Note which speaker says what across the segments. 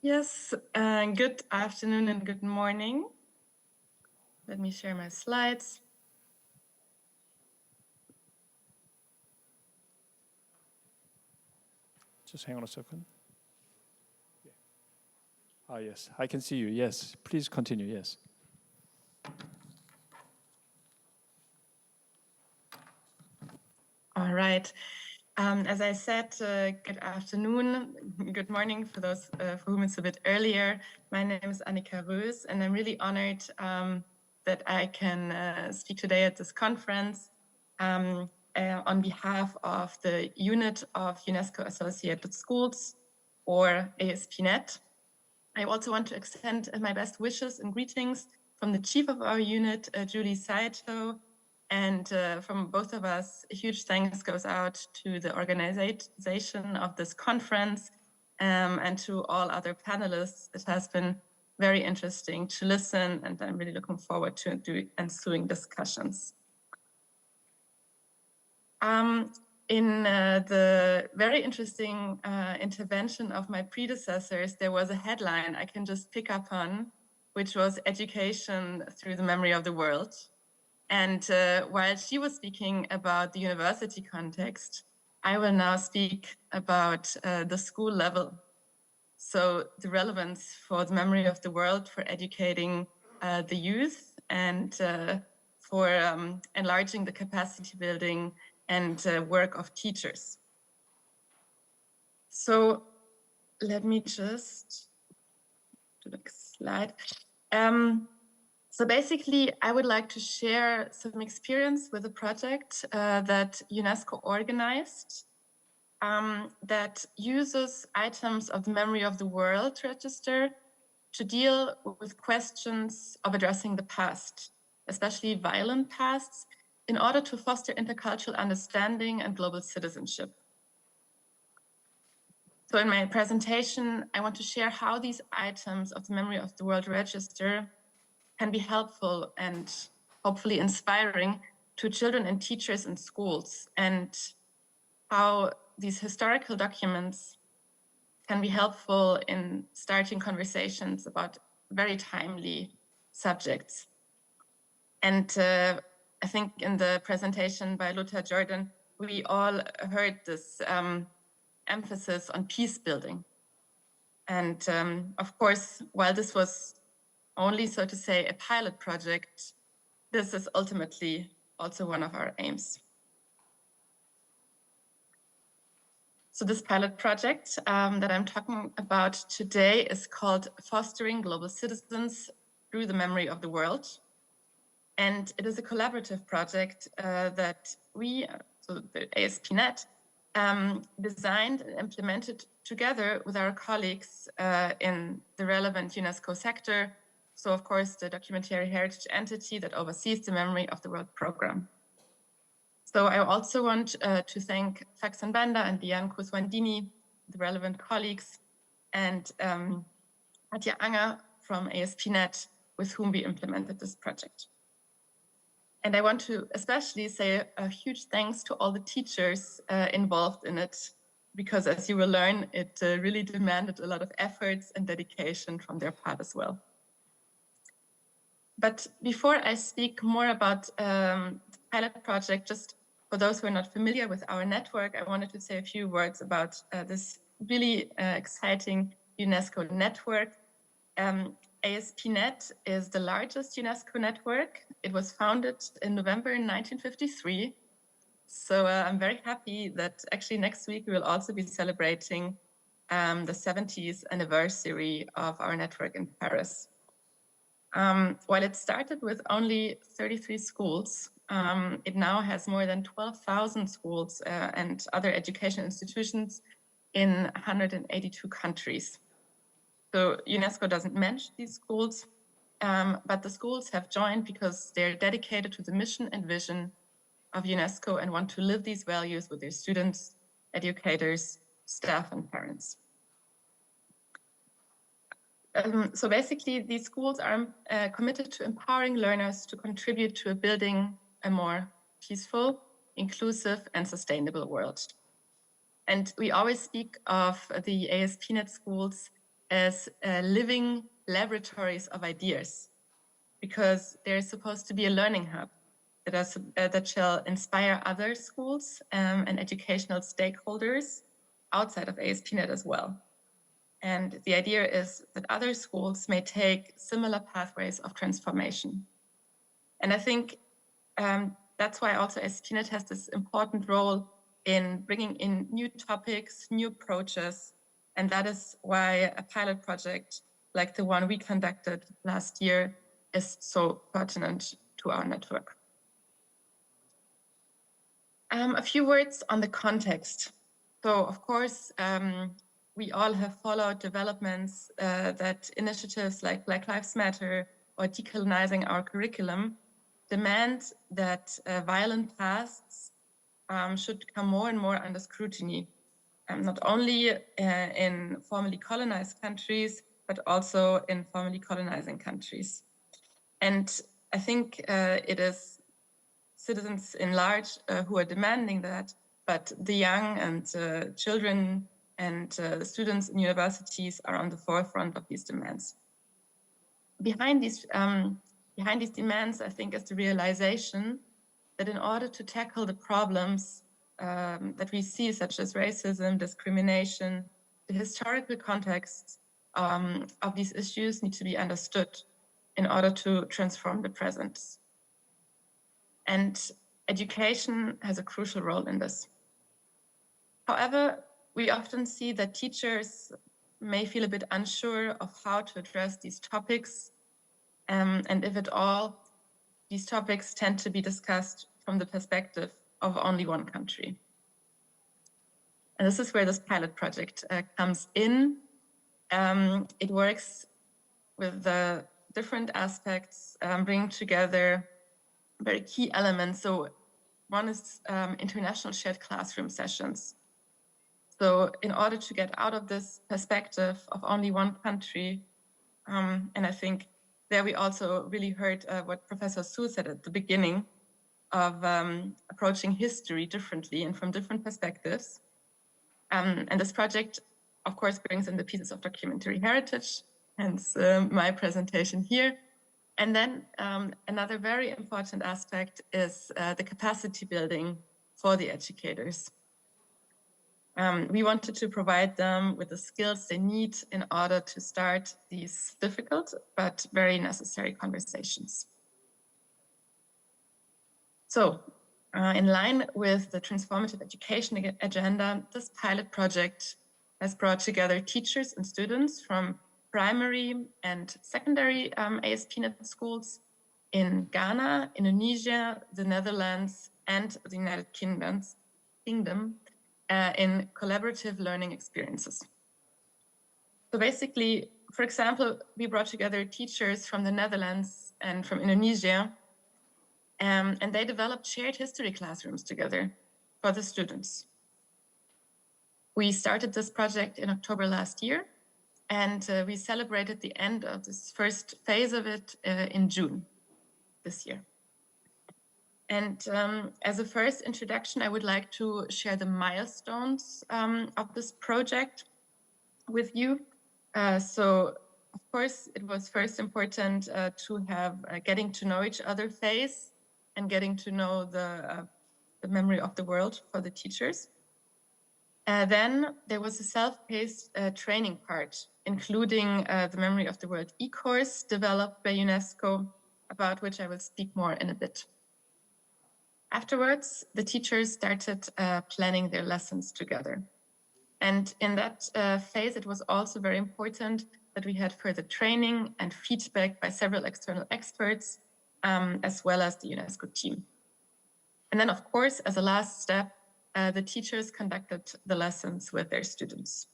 Speaker 1: Yes, good afternoon and good morning. Let me share my slides.
Speaker 2: Just hang on a second. Ah, yes, I can see you. Yes, please continue. Yes.
Speaker 1: All right. As I said, good afternoon, good morning for those for whom it's a bit earlier. My name is Annika Roes, and I'm really honored that I can speak today at this conference on behalf of the unit of UNESCO Associated Schools, or ASPnet. I also want to extend my best wishes and greetings from the chief of our unit, Julie Saito, and from both of us, a huge thanks goes out to the organization of this conference and to all other panelists. It has been very interesting to listen, and I'm really looking forward to ensuing discussions. In the very interesting intervention of my predecessors, there was a headline I can just pick up on, which was education through the memory of the world. And while she was speaking about the university context, I will now speak about the school level. So the relevance for the memory of the world for educating the youth and for enlarging the capacity building and work of teachers. So let me just do the next slide. So basically, I would like to share some experience with a project that UNESCO organized that uses items of the Memory of the World Register to deal with questions of addressing the past, especially violent pasts, in order to foster intercultural understanding and global citizenship. So in my presentation, I want to share how these items of the Memory of the World Register can be helpful and hopefully inspiring to children and teachers in schools, and how these historical documents can be helpful in starting conversations about very timely subjects. And I think in the presentation by Lothar Jordan, we all heard this emphasis on peace building. And of course, while this was only, so to say, a pilot project, this is ultimately also one of our aims. So this pilot project that I'm talking about today is called Fostering Global Citizens Through the Memory of the World. And it is a collaborative project that we, so the ASPnet, designed and implemented together with our colleagues in the relevant UNESCO sector. So of course, the documentary heritage entity that oversees the Memory of the World program. So I also want to thank Faxan Banda and Diane Kuswandini, the relevant colleagues, and Katja Anger from ASPnet, with whom we implemented this project. And I want to especially say a huge thanks to all the teachers involved in it, because as you will learn, it really demanded a lot of efforts and dedication from their part as well. But before I speak more about the pilot project, just for those who are not familiar with our network, I wanted to say a few words about this really exciting UNESCO network. ASPnet is the largest UNESCO network. It was founded in November 1953. So I'm very happy that actually next week we will also be celebrating the 70th anniversary of our network in Paris. While it started with only 33 schools, it now has more than 12,000 schools and other education institutions in 182 countries. So UNESCO doesn't manage these schools, but the schools have joined because they're dedicated to the mission and vision of UNESCO and want to live these values with their students, educators, staff, and parents. So basically, these schools are committed to empowering learners to contribute to building a more peaceful, inclusive, and sustainable world. And we always speak of the ASPnet schools as living laboratories of ideas, because they're supposed to be a learning hub that shall inspire other schools and educational stakeholders outside of ASPnet as well. And the idea is that other schools may take similar pathways of transformation. And I think that's why also ASPnet has this important role in bringing in new topics, new approaches. And that is why a pilot project like the one we conducted last year is so pertinent to our network. A few words on the context. So, of course, we all have followed developments that initiatives like Black Lives Matter or decolonizing our curriculum demand that violent pasts should come more and more under scrutiny, not only in formerly colonized countries, but also in formerly colonizing countries. And I think it is citizens in large who are demanding that, but the young and children and students in universities are on the forefront of these demands. Behind these demands, I think, is the realization that in order to tackle the problems that we see, such as racism, discrimination, the historical contexts of these issues need to be understood in order to transform the present. And education has a crucial role in this. However, we often see that teachers may feel a bit unsure of how to address these topics. And if at all, these topics tend to be discussed from the perspective of only one country. And this is where this pilot project comes in. It works with the different aspects, bringing together very key elements. So one is international shared classroom sessions. So in order to get out of this perspective of only one country, and I think there we also really heard what Professor Su said at the beginning of approaching history differently and from different perspectives. And this project, of course, brings in the pieces of documentary heritage, hence my presentation here. And then another very important aspect is the capacity building for the educators. We wanted to provide them with the skills they need in order to start these difficult but very necessary conversations. So, in line with the transformative education agenda, this pilot project has brought together teachers and students from primary and secondary ASPnet schools in Ghana, Indonesia, the Netherlands, and the United Kingdom in collaborative learning experiences. So basically, for example, we brought together teachers from the Netherlands and from Indonesia, and they developed shared history classrooms together for the students. We started this project in October last year, and we celebrated the end of this first phase of it in June this year. And as a first introduction, I would like to share the milestones of this project with you. So, of course, it was first important to have getting to know each other phase and getting to know the memory of the world for the teachers. Then there was a self-paced training part, including the Memory of the World e-course developed by UNESCO, about which I will speak more in a bit. Afterwards, the teachers started planning their lessons together. And in that phase, it was also very important that we had further training and feedback by several external experts, as well as the UNESCO team. And then, of course, as a last step, the teachers conducted the lessons with their students.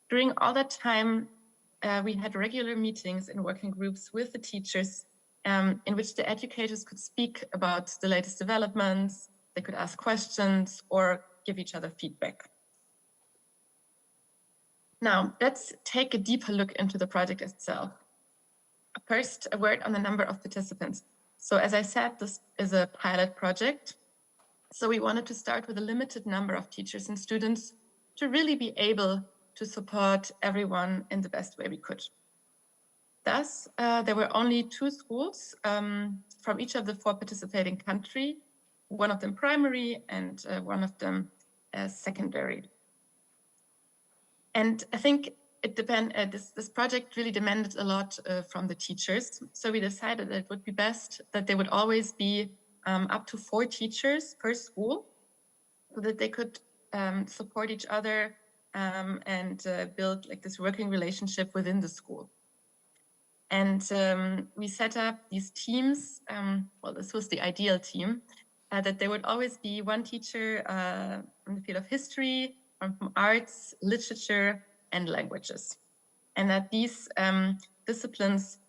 Speaker 1: During all that time, we had regular meetings in working groups with the teachers in which the educators could speak about the latest developments, they could ask questions or give each other feedback. Now, let's take a deeper look into the project itself. First, a word on the number of participants. So as I said, this is a pilot project. So we wanted to start with a limited number of teachers and students to really be able to support everyone in the best way we could. Thus, there were only 2 schools from each of the 4 participating countries, one of them primary and one of them secondary. And I think this project really demanded a lot from the teachers. So we decided that it would be best that there would always be up to 4 teachers per school, so that they could support each other and build like this working relationship within the school. And we set up these teams. Well, this was the ideal team, that there would always be one teacher from the field of history, one from arts, literature, and languages. And that these disciplines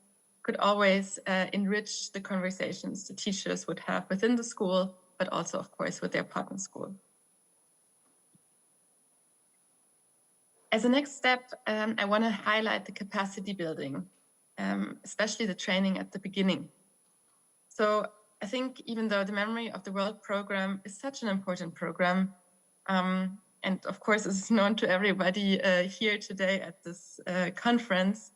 Speaker 1: could always enrich the conversations the teachers would have within the school, but also, of course, with their partner school. As a next step, I want to highlight the capacity building, especially the training at the beginning. So I think even though the Memory of the World program is such an important program, and of course is known to everybody here today at this conference,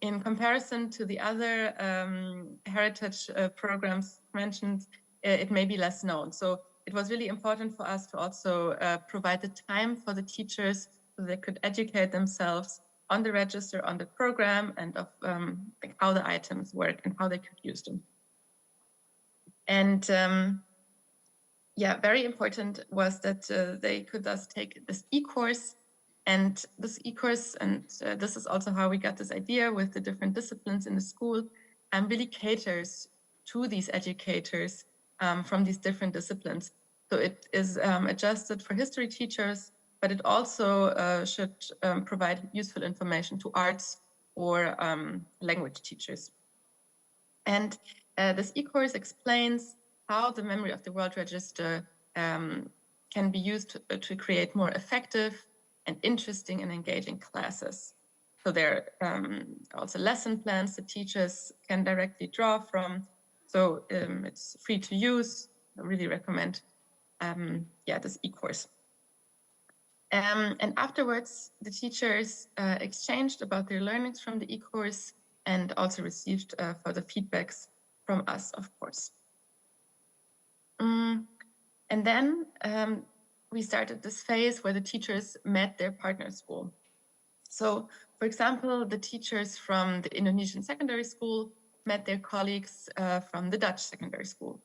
Speaker 1: in comparison to the other heritage programs mentioned, it may be less known. So it was really important for us to also provide the time for the teachers so they could educate themselves on the register, on the program, and of like how the items work and how they could use them. And yeah, very important was that they could thus take this e-course, and this e-course, and this is also how we got this idea with the different disciplines in the school, really caters to these educators from these different disciplines. So it is adjusted for history teachers, but it also should provide useful information to arts or language teachers. And this e-course explains how the Memory of the World Register can be used to create more effective and interesting and engaging classes. So there are also lesson plans that teachers can directly draw from. So it's free to use. I really recommend this e-course. And afterwards, the teachers exchanged about their learnings from the e-course and also received further feedbacks from us, of course. And then we started this phase where the teachers met their partner school. So, for example, the teachers from the Indonesian secondary school met their colleagues from the Dutch secondary school.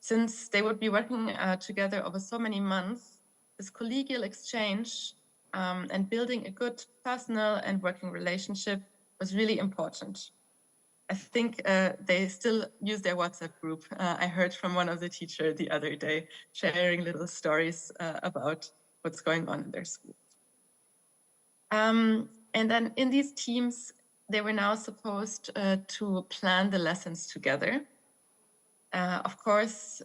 Speaker 1: Since they would be working together over so many months, this collegial exchange and building a good personal and working relationship was really important. I think they still use their WhatsApp group. I heard from one of the teachers the other day sharing little stories about what's going on in their school. And then in these teams, they were now supposed to plan the lessons together. Of course,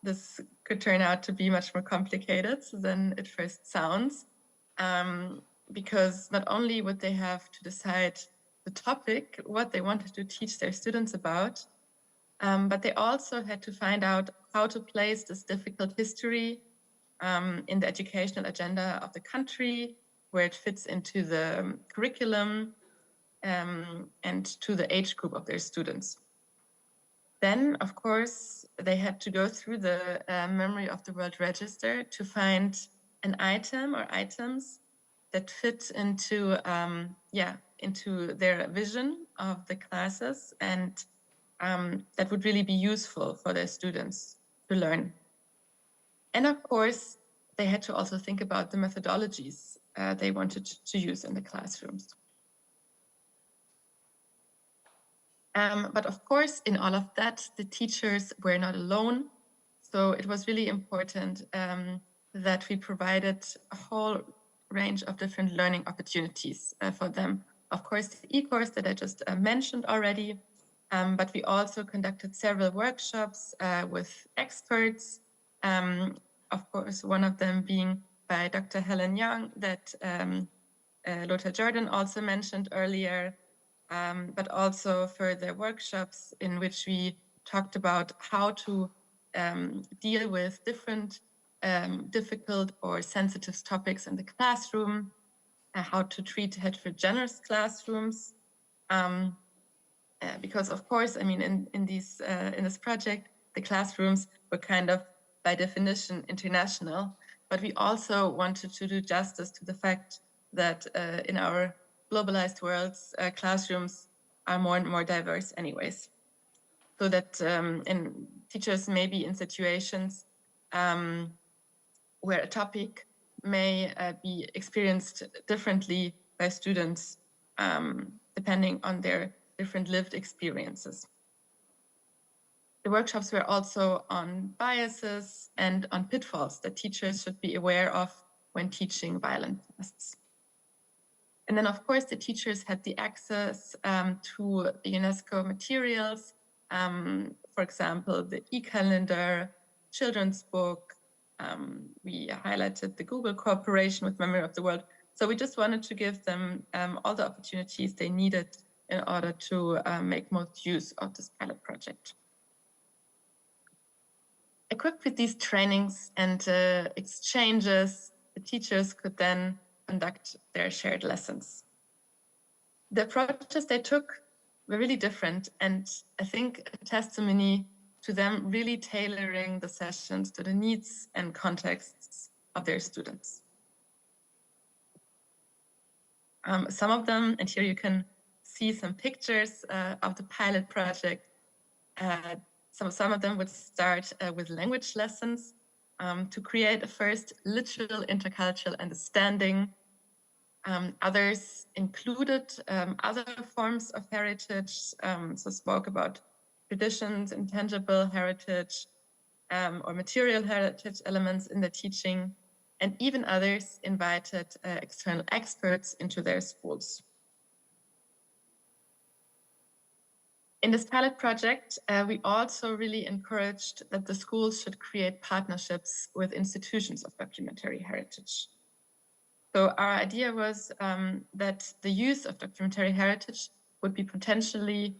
Speaker 1: this could turn out to be much more complicated than it first sounds, because not only would they have to decide the topic, what they wanted to teach their students about, but they also had to find out how to place this difficult history in the educational agenda of the country, where it fits into the curriculum and to the age group of their students. Then, of course, they had to go through the Memory of the World Register to find an item or items that fit into into their vision of the classes, and that would really be useful for their students to learn. And of course, they had to also think about the methodologies they wanted to use in the classrooms. But of course, in all of that, the teachers were not alone. So it was really important that we provided a whole range of different learning opportunities for them. Of course, the e-course that I just mentioned already, but we also conducted several workshops with experts. Of course, one of them being by Dr. Helen Young that Lothar Jordan also mentioned earlier, but also further workshops in which we talked about how to deal with different difficult or sensitive topics in the classroom, how to treat heterogeneous classrooms. Because of course, I mean, in this project, the classrooms were kind of by definition international, but we also wanted to do justice to the fact that in our globalized worlds, classrooms are more and more diverse anyways. So that teachers may be in situations where a topic may be experienced differently by students depending on their different lived experiences. The workshops were also on biases and on pitfalls that teachers should be aware of when teaching violent tests. And then, of course, the teachers had the access to the UNESCO materials, for example, the e-calendar, children's book. We highlighted the Google cooperation with Memory of the World. So we just wanted to give them all the opportunities they needed in order to make most use of this pilot project. Equipped with these trainings and exchanges, the teachers could then conduct their shared lessons. The approaches they took were really different, and I think a testimony to them really tailoring the sessions to the needs and contexts of their students. Some of them, and here you can see some pictures of the pilot project. Some of them would start with language lessons to create a first literal intercultural understanding. Others included other forms of heritage, so spoke about traditions, intangible heritage, or material heritage elements in the teaching, and even others invited external experts into their schools. In this pilot project, we also really encouraged that the schools should create partnerships with institutions of documentary heritage. So our idea was that the use of documentary heritage would potentially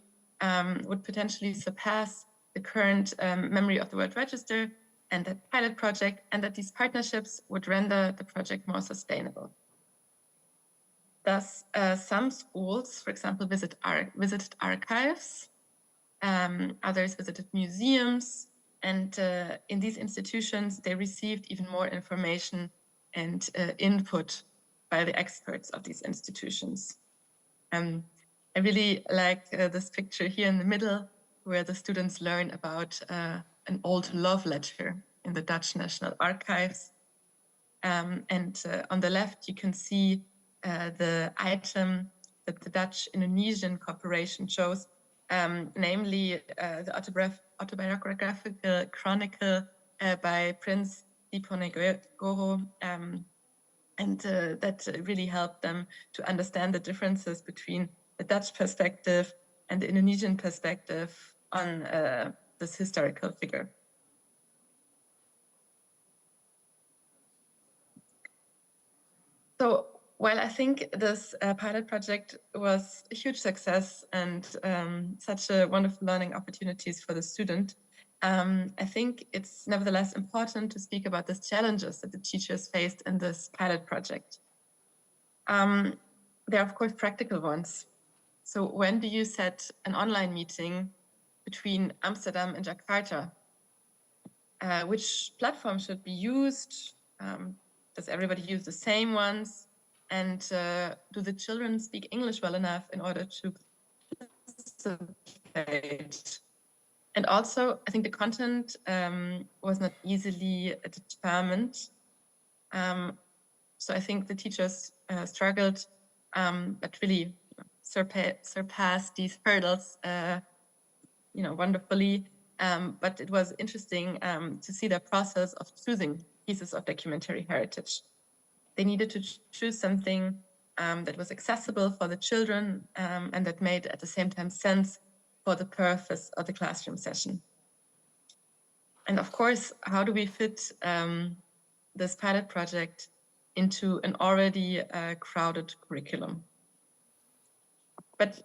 Speaker 1: surpass the current Memory of the World Register and that pilot project, and that these partnerships would render the project more sustainable. Thus, some schools, for example, visited archives, others visited museums, and in these institutions, they received even more information and input by the experts of these institutions. I really like this picture here in the middle, where the students learn about an old love letter in the Dutch National Archives. And on the left, you can see the item that the Dutch-Indonesian cooperation chose, namely the autobiographical chronicle by Prince Diponegoro, and that really helped them to understand the differences between the Dutch perspective and the Indonesian perspective on this historical figure. So while I think this pilot project was a huge success and such a wonderful learning opportunities for the student, I think it's nevertheless important to speak about the challenges that the teachers faced in this pilot project. There are, of course, practical ones. So when do you set an online meeting between Amsterdam and Jakarta? Which platform should be used? Does everybody use the same ones? And do the children speak English well enough in order to participate? And also, I think the content was not easily determined. So I think the teachers struggled, but really surpassed these hurdles, wonderfully. But it was interesting to see the process of choosing pieces of documentary heritage. They needed to choose something that was accessible for the children and that made at the same time sense for the purpose of the classroom session. And of course, how do we fit this pilot project into an already crowded curriculum? But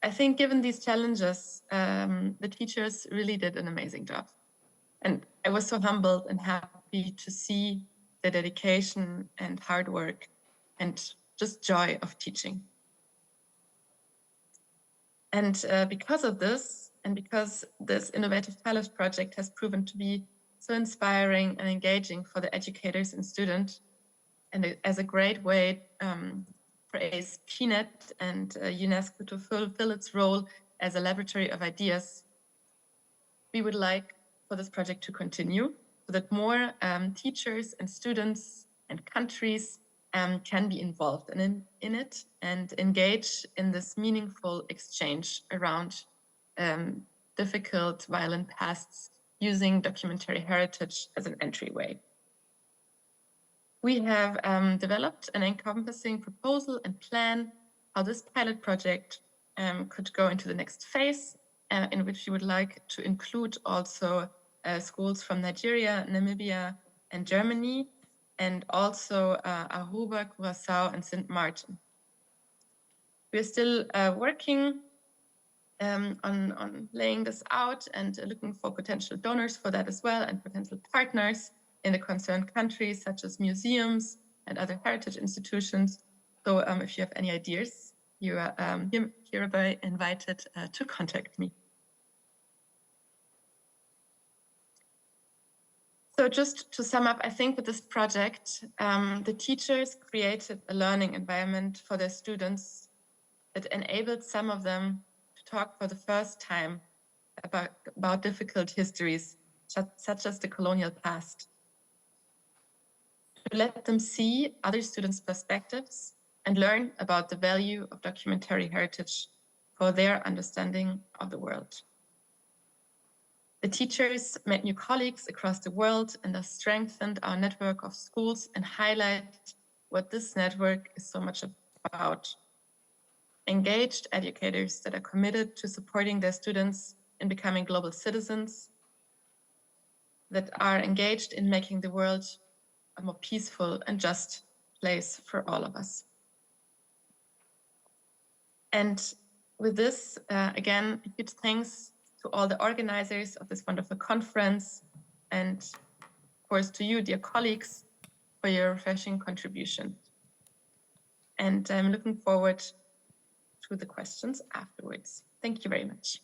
Speaker 1: I think given these challenges, the teachers really did an amazing job. And I was so humbled and happy be to see the dedication and hard work and just joy of teaching. And because of this, and because this innovative pilot project has proven to be so inspiring and engaging for the educators and students, and as a great way for ASPnet and UNESCO to fulfill its role as a laboratory of ideas, we would like for this project to continue so that more teachers and students and countries can be involved in it and engage in this meaningful exchange around difficult, violent pasts using documentary heritage as an entryway. We have developed an encompassing proposal and plan how this pilot project could go into the next phase, in which we would like to include also schools from Nigeria, Namibia, and Germany, and also Aruba, Curacao, and St. Martin. We're still working on laying this out and looking for potential donors for that as well, and potential partners in the concerned countries, such as museums and other heritage institutions. So if you have any ideas, you are hereby invited to contact me. So just to sum up, I think with this project, the teachers created a learning environment for their students that enabled some of them to talk for the first time about difficult histories, such as the colonial past. To let them see other students' perspectives and learn about the value of documentary heritage for their understanding of the world. The teachers met new colleagues across the world and thus strengthened our network of schools and highlighted what this network is so much about. Engaged educators that are committed to supporting their students in becoming global citizens, that are engaged in making the world a more peaceful and just place for all of us. And with this, again, a huge thanks to all the organizers of this wonderful conference, and of course to you, dear colleagues, for your refreshing contribution. And I'm looking forward to the questions afterwards. Thank you very much.